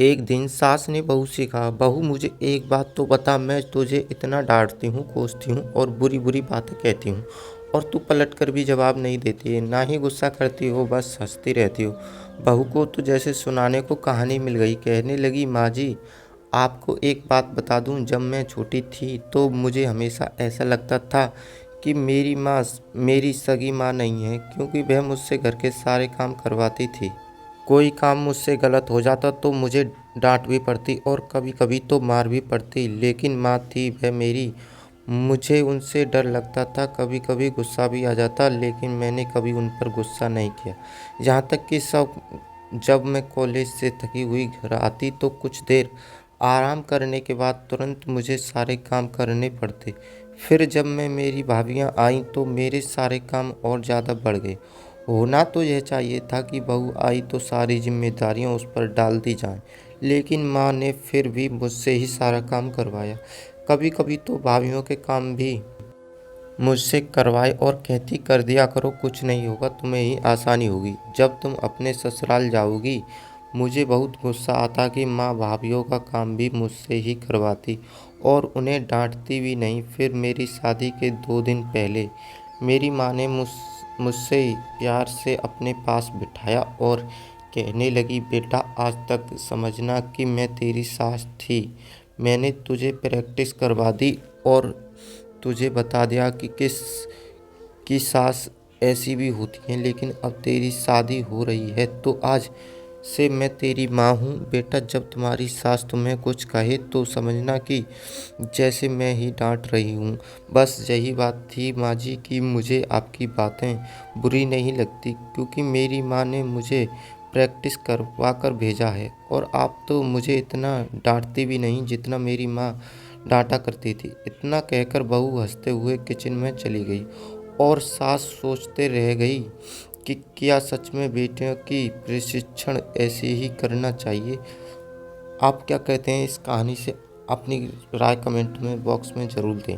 एक दिन सास ने बहू से कहा, बहू मुझे एक बात तो बता, मैं तुझे इतना डांटती हूँ, कोसती हूँ और बुरी बुरी बातें कहती हूँ और तू पलट कर भी जवाब नहीं देती है, ना ही गुस्सा करती हो, बस हंसती रहती हो। बहू को तो जैसे सुनाने को कहानी मिल गई। कहने लगी, माँ जी आपको एक बात बता दूँ, जब मैं छोटी थी तो मुझे हमेशा ऐसा लगता था कि मेरी माँ मेरी सगी माँ नहीं है, क्योंकि वह मुझसे घर के सारे काम करवाती थी। कोई काम मुझसे गलत हो जाता तो मुझे डांट भी पड़ती और कभी कभी तो मार भी पड़ती, लेकिन माँ थी वह मेरी। मुझे उनसे डर लगता था, कभी कभी गुस्सा भी आ जाता, लेकिन मैंने कभी उन पर गुस्सा नहीं किया। यहाँ तक कि जब मैं कॉलेज से थकी हुई घर आती तो कुछ देर आराम करने के बाद तुरंत मुझे सारे काम करने पड़ते। फिर जब मैं मेरी भाभियाँ आईं तो मेरे सारे काम और ज़्यादा बढ़ गए। होना तो यह चाहिए था कि बहू आई तो सारी जिम्मेदारियां उस पर डाल दी जाएं, लेकिन माँ ने फिर भी मुझसे ही सारा काम करवाया। कभी कभी तो भाभीियों के काम भी मुझसे करवाए और कहती, कर दिया करो, कुछ नहीं होगा, तुम्हें ही आसानी होगी जब तुम अपने ससुराल जाओगी। मुझे बहुत गुस्सा आता कि माँ भाभीियों का काम भी मुझसे ही करवाती और उन्हें डांटती भी नहीं। फिर मेरी शादी के 2 दिन पहले मेरी माँ ने मुझसे प्यार से अपने पास बिठाया और कहने लगी, बेटा आज तक समझना कि मैं तेरी सास थी। मैंने तुझे प्रैक्टिस करवा दी और तुझे बता दिया कि किस की सास ऐसी भी होती हैं, लेकिन अब तेरी शादी हो रही है तो आज से मैं तेरी माँ हूँ। बेटा जब तुम्हारी सास तुम्हें कुछ कहे तो समझना कि जैसे मैं ही डांट रही हूँ। बस यही बात थी माँ जी कि मुझे आपकी बातें बुरी नहीं लगती, क्योंकि मेरी माँ ने मुझे प्रैक्टिस करवा कर भेजा है और आप तो मुझे इतना डांटती भी नहीं जितना मेरी माँ डांटा करती थी। इतना कहकर बहू हंसते हुए किचन में चली गई और सास सोचते रह गई कि क्या सच में बेटियों की प्रशिक्षण ऐसे ही करना चाहिए। आप क्या कहते हैं इस कहानी से? अपनी राय कमेंट में बॉक्स में ज़रूर दें।